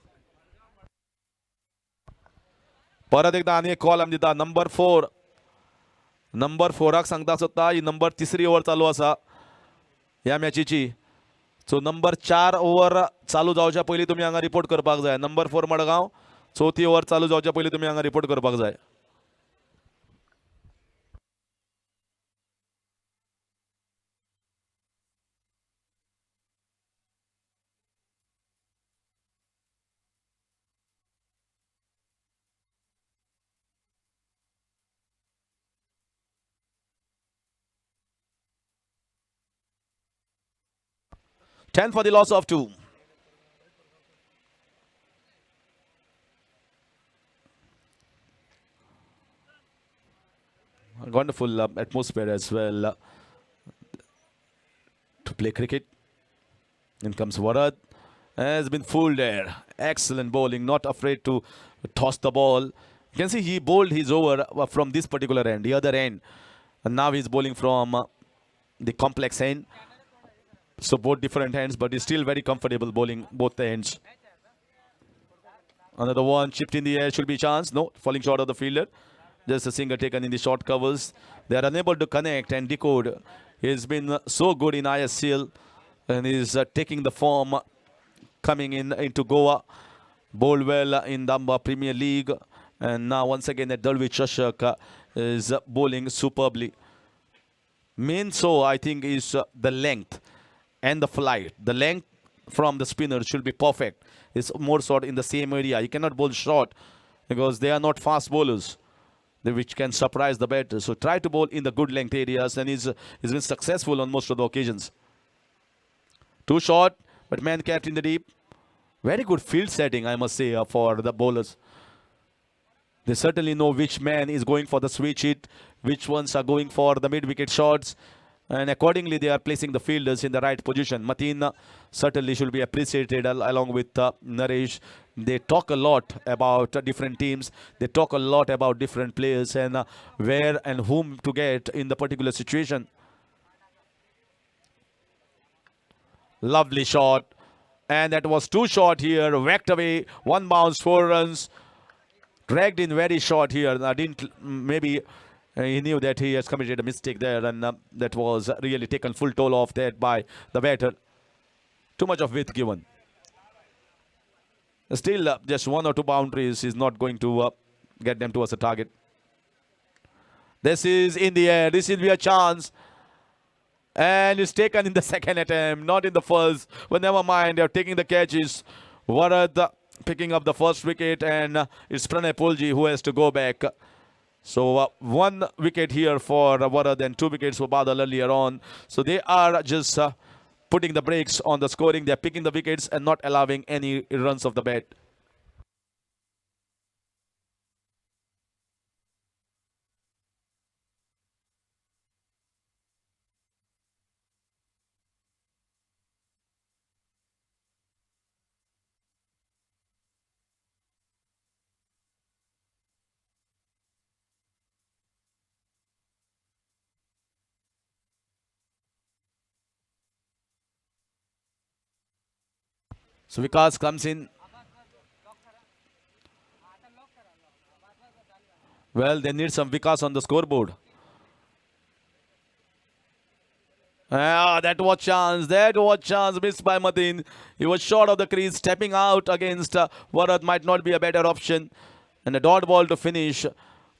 परत एकदा आणि एक call आमची number 4 number 4 सांगता आसता ही number 3री over चालू आसा ह्या मॅचीची. सो नंबर 4 ओव्हर चालू जावच्या पयलीं तुमी हांगा रिपोर्ट करपाक जाय. नंबर 4 मडगांव 4थी ओव्हर चालू जावच्या पयलीं तुमी हांगा रिपोर्ट करपाक जाय. Ten for the loss of 2. Wonderful atmosphere as well to play cricket. In comes Varad. Has been fooled there. Excellent bowling. Not afraid to toss the ball. You can see he bowled his over from this particular end, the other end. And now he's bowling from the complex end. So both different ends, but he's still very comfortable bowling both the ends. Another one chipped in the air, should be a chance. No, falling short of the fielder. Just a single taken in the short covers. They are unable to connect and decode. He's been so good in ISL and he's taking the form coming into Goa. Bowled well in the Premier League. And now once again at Dalvich Chashak is bowling superbly. Main so I think is the length and the flight. The length from the spinner should be perfect. It's more sort in the same area. You cannot bowl short because they are not fast bowlers which can surprise the batter. So try to bowl in the good length areas and he's been successful on most of the occasions. Too short, but man kept in the deep. Very good field setting, I must say, for the bowlers. They certainly know which man is going for the switch hit, which ones are going for the mid-wicket shots. And accordingly, they are placing the fielders in the right position. Mateen certainly should be appreciated along with Naresh. They talk a lot about different teams. They talk a lot about different players and where and whom to get in the particular situation. Lovely shot. And that was too short here. Whacked away. One bounce, 4 runs. Dragged in very short here. Maybe he knew that he has committed a mistake there, and that was really taken full toll of that by the batter. Too much of width given. Still, just 1 or 2 boundaries is not going to get them towards the target. This is in the air. This will be a chance. And it's taken in the second attempt, not in the first. But never mind, they're taking the catches. Varad picking up the first wicket, and it's Pranay Pulji who has to go back. So 1 wicket here for Varad and 2 wickets for Badal earlier on. So they are just putting the brakes on the scoring. They're picking the wickets and not allowing any runs off the bat. So Vikas comes in. Well, they need some Vikas on the scoreboard. That was chance. That was chance missed by Mateen. He was short of the crease. Stepping out against Varad might not be a better option. And a dot ball to finish.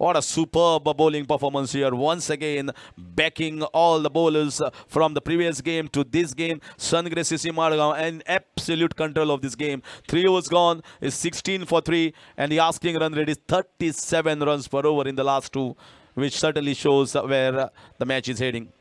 What a superb bowling performance here. Once again, backing all the bowlers from the previous game to this game. Sungrace CC Madgaon in absolute control of this game. 3 overs gone is 16 for 3. And the asking run rate is 37 runs per over in the last 2. Which certainly shows where the match is heading.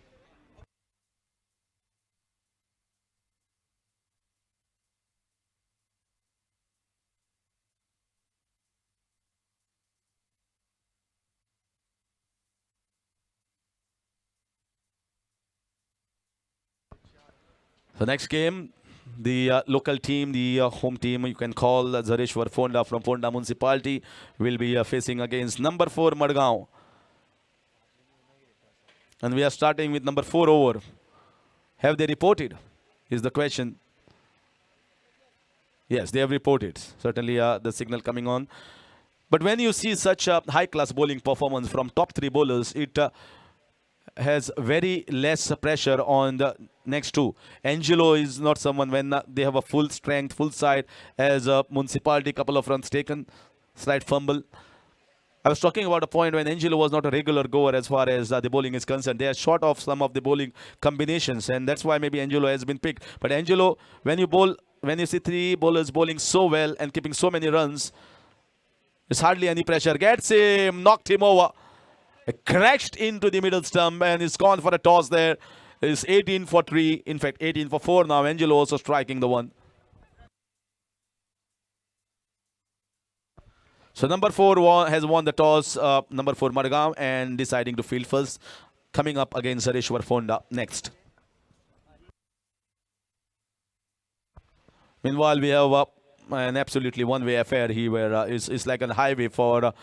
The next game, the local team, the home team, you can call Zareshwar Fonda from Fonda Municipality, will be facing against number 4 Madgaon. And we are starting with number 4 over. Have they reported? Is the question. Yes, they have reported. Certainly the signal coming on. But when you see such a high-class bowling performance from top 3 bowlers, it has very less pressure on the next two. Angelo is not someone when they have a full strength, full side as a Municipality, couple of runs taken, slight fumble. I was talking about a point when Angelo was not a regular goer as far as the bowling is concerned. They are short of some of the bowling combinations, and that's why maybe Angelo has been picked. But Angelo, when you see three bowlers bowling so well and keeping so many runs, there's hardly any pressure. Gets him, knocked him over, crashed into the middle stump, and is gone for a toss there. It's 18 for 3, in fact 18 for 4 now. Angelo also striking the one. So number 4 has won the toss, number 4 Margam, and deciding to field first. Coming up against Sareshwar Fonda next. Meanwhile, we have an absolutely one-way affair here where it's like a highway for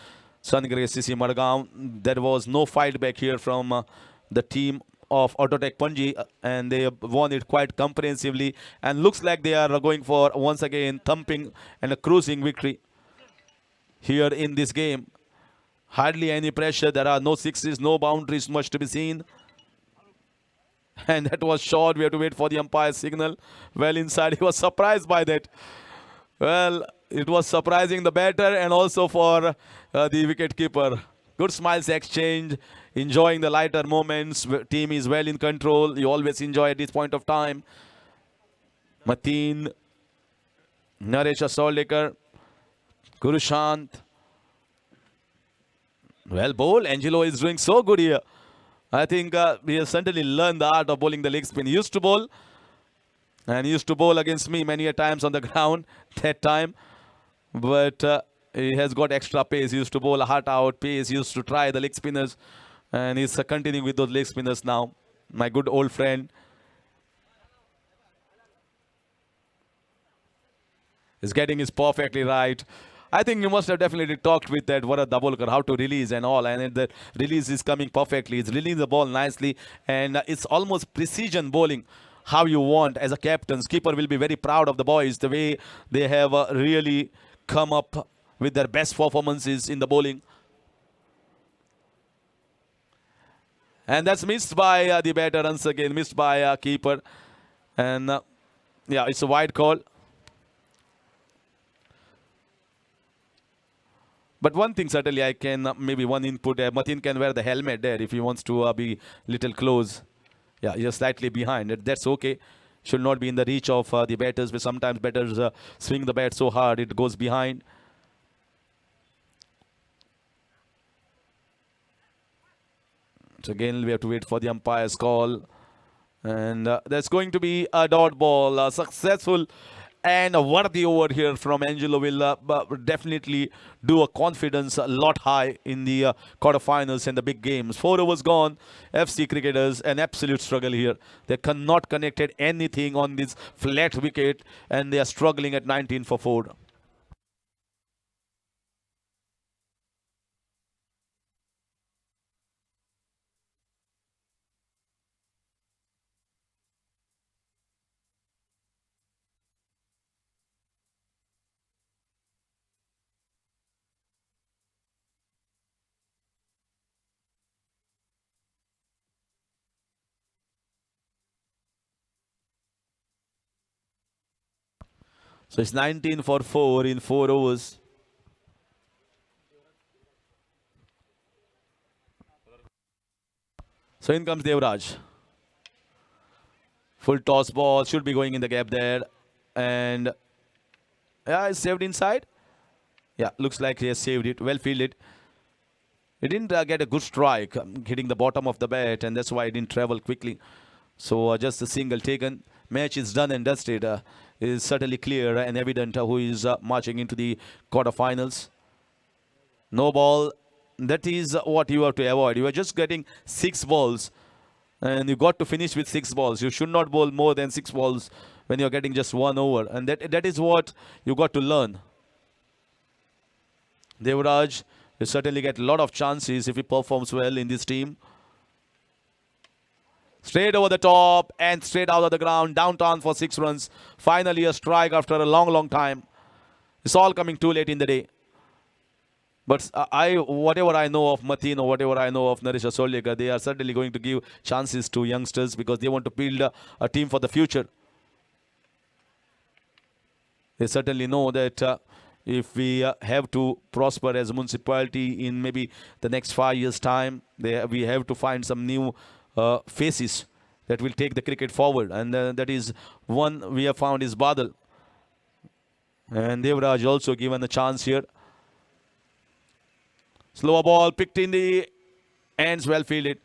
Sungrace CC Margam. There was no fight back here from the team of Autotech Panji, and they won it quite comprehensively, and looks like they are going for once again thumping and a cruising victory here in this game. Hardly any pressure. There are no sixes, no boundaries much to be seen. And that was short. We have to wait for the umpire's signal. Well inside. He was surprised by that. Well, it was surprising the batter and also for the wicket keeper. Good smiles exchange. Enjoying the lighter moments. Team is well in control. You always enjoy at this point of time. Mateen, Naresh Asaldekar, Gurushant. Well bowled. Angelo is doing so good here. I think he has certainly learned the art of bowling the leg spin. He used to bowl, and he used to bowl against me many a times on the ground that time. But he has got extra pace. He used to bowl a heart out pace. He used to try the leg spinners, and he's continuing with those leg spinners now. My good old friend. He's getting his perfectly right. I think you must have definitely talked with that Varad Dabholkar how to release and all, and the release is coming perfectly. It's releasing the ball nicely, and it's almost precision bowling how you want as a captain. Skipper will be very proud of the boys, the way they have really come up with their best performances in the bowling. And that's missed by the batter once again, missed by keeper. And yeah, it's a wide call. But one thing certainly I can, maybe one input, Mateen can wear the helmet there if he wants to be little close. Yeah, you're slightly behind. That's okay. Should not be in the reach of the batters, but sometimes batters swing the bat so hard it goes behind. So again, we have to wait for the umpire's call. And there's going to be a dot ball, successful. And a worthy over here from Angelo will definitely do a confidence a lot high in the quarterfinals and the big games. 4 overs gone. FC cricketers, an absolute struggle here. They cannot connect anything on this flat wicket, and they are struggling at 19 for 4. So it's 19 for 4 in 4 overs. So in comes Devraj. Full toss ball, should be going in the gap there. And yeah, it's saved inside. Yeah, looks like he has saved it. Well fielded. He didn't get a good strike, hitting the bottom of the bat, and that's why he didn't travel quickly. So just a single taken. Match is done and dusted. It is certainly clear and evident who is marching into the quarterfinals. No ball. That is what you have to avoid. You are just getting 6 balls, and you got to finish with 6 balls. You should not bowl more than 6 balls when you're getting just 1 over, and that is what you got to learn. Devraj will certainly get a lot of chances if he performs well in this team. Straight over the top and straight out of the ground, downtown for 6 runs. Finally a strike after a long time. It's all coming too late in the day. But whatever I know of Mateen or whatever I know of Naresh Asolekar, they are certainly going to give chances to youngsters because they want to build a team for the future. They certainly know that if we have to prosper as a municipality in maybe the next 5 years' time, we have to find some new faces that will take the cricket forward. And that is one we have found is Badal. And Devraj also given a chance here. Slower ball picked in the ends, well fielded.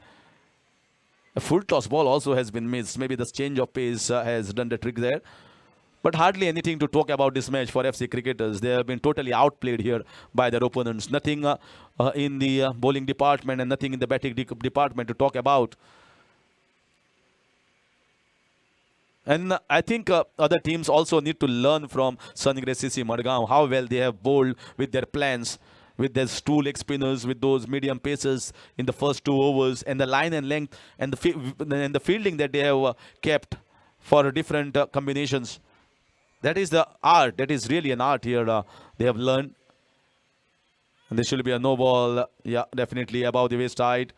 A full toss ball also has been missed. Maybe the change of pace has done the trick there. But hardly anything to talk about this match for FC cricketers. They have been totally outplayed here by their opponents. Nothing in the bowling department and nothing in the batting department to talk about. And I think other teams also need to learn from Sunrise CC Madgaon how well they have bowled with their plans, with their two leg spinners, with those medium paces in the first 2 overs, and the line and length and the fielding that they have kept for different combinations. That is the art. That is really an art here. They have learned. And there should be a no ball. Yeah, definitely above the waist height.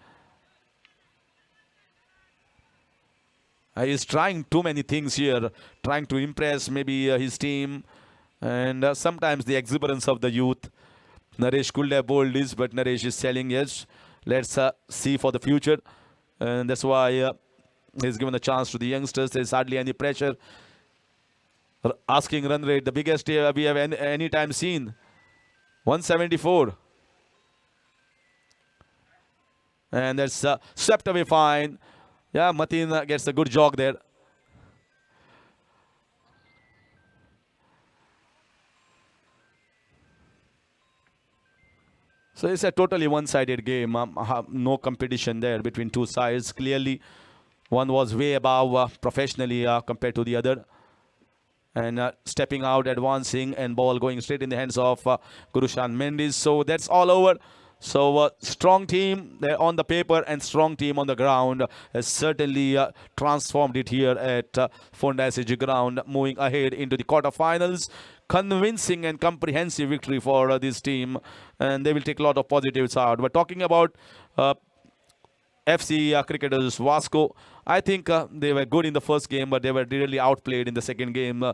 He's trying too many things here, trying to impress maybe his team, and sometimes the exuberance of the youth. Naresh could have bowled this, but Naresh is telling yes. Let's see for the future, and that's why he's given a chance to the youngsters. There's hardly any pressure. Asking run rate, the biggest we have any time seen, 174, and that's swept away fine. Yeah, Mateen gets a good jog there. So it's a totally one-sided game. No competition there between two sides. Clearly, one was way above professionally compared to the other. And stepping out, advancing, and ball going straight in the hands of Gurushan Mendes. So that's all over. So strong team there on the paper and strong team on the ground has certainly transformed it here at Fonda SG ground, moving ahead into the quarterfinals. Convincing and comprehensive victory for this team, and they will take a lot of positives out. But talking about FC cricketers, Vasco, I think they were good in the first game, but they were really outplayed in the second game.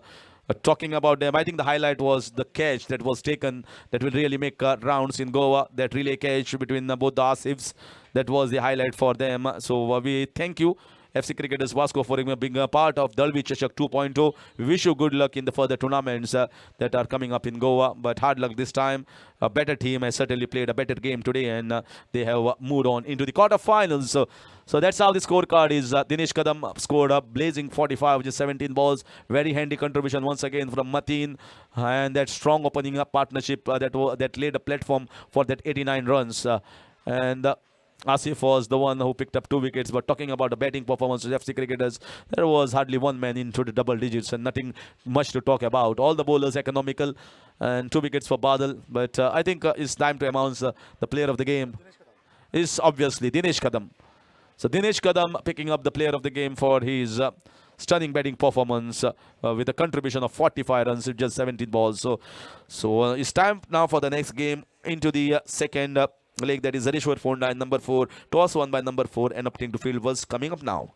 Talking about them, I think the highlight was the catch that was taken that will really make rounds in Goa. That relay catch between both the Asifs, that was the highlight for them. So we thank you, FC Cricketers Vasco, for being a part of Dalvi Chashak 2.0. We wish you good luck in the further tournaments that are coming up in Goa. But hard luck this time. A better team has certainly played a better game today, and they have moved on into the quarterfinals. So that's how the scorecard is. Dinesh Kadam scored a blazing 45 with just 17 balls. Very handy contribution once again from Mateen, and that strong opening up partnership that laid a platform for that 89 runs. And Asif was the one who picked up 2 wickets. But talking about the batting performance of FC Cricketers, there was hardly one man into the double digits and nothing much to talk about. All the bowlers economical, and 2 wickets for Badal. But I think it's time to announce the player of the game is obviously Dinesh Kadam. So Dinesh Kadam picking up the player of the game for his stunning batting performance with a contribution of 45 runs in just 17 balls. So it's time now for the next game into the second leg, that is Zareshwar Fonda in number 4. Toss won by number 4 and opting to field was coming up now.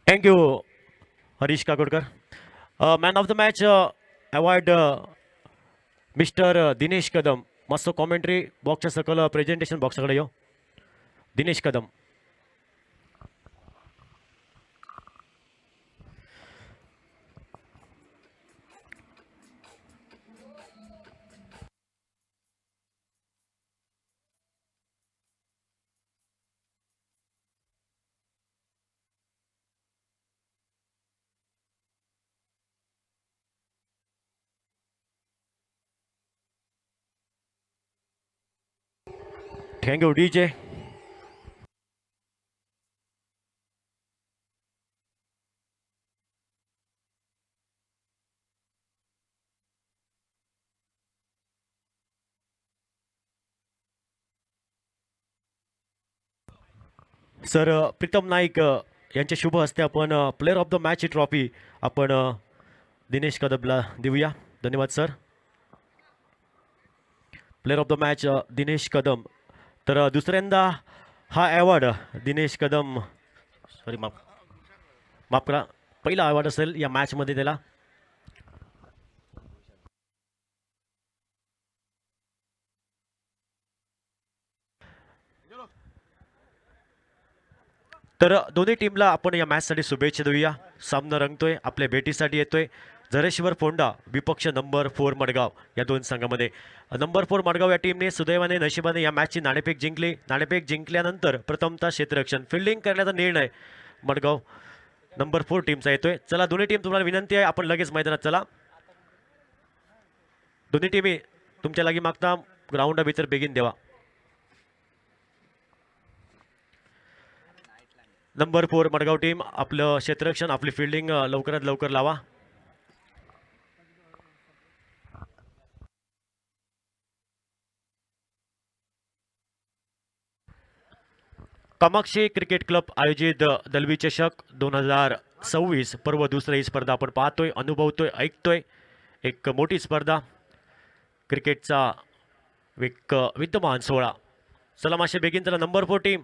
Thank you, Harish Kakodkar. Man of the match award Mr. Dinesh Kadam. मस्त commentary बॉक्सच्या सकल presentation बॉक्साकडे यो Dinesh Kadam. Thank you DJ. Sir Pritam Naik यांच्या शुभ हस्ते आपण player of the match ही ट्रॉफी आपण दिनेश कदमला देऊया. धन्यवाद sir. Player of the match Dinesh Kadam. तर दुसऱ्यांदा हा अवॉर्ड दिनेश कदम माफ करा पहिला अवॉर्ड असेल या मॅचमध्ये त्याला. तर दोन्ही टीमला आपण या मॅचसाठी शुभेच्छा देऊया. सामना रंगतोय, आपल्या भेटीसाठी येतोय झरेश्वर फोंडा विपक्ष नंबर 4 मडगाव या दोन संघामध्ये. नंबर 4 मडगाव या टीमने सुदैवाने नशिबाने या मॅचची नाणेफेक जिंकली. नाणेफेक जिंकल्यानंतर प्रथमतः क्षेत्ररक्षण फिल्डिंग करण्याचा निर्णय मडगाव नंबर 4 टीमचा येतोय. चला दोन्ही टीम तुम्हाला विनंती आहे आपण लगेच मैदानात चला. दोन्ही टीमी तुमच्या लागी मागता ग्राउंडा भीतर बेगीन देवा. नंबर 4 मडगाव टीम आपलं क्षेत्ररक्षण आपली फिल्डिंग लवकरात लवकर लावा. कामाक्षी क्रिकेट क्लब आयोजित दलवी चषक 2026 पर्व दुसरी ही स्पर्धा आपण पाहतोय, अनुभवतोय, ऐकतोय. एक मोठी स्पर्धा क्रिकेटचा एक विद्यमान सोहळा. चला माशे बेगीन चला. Number 4 team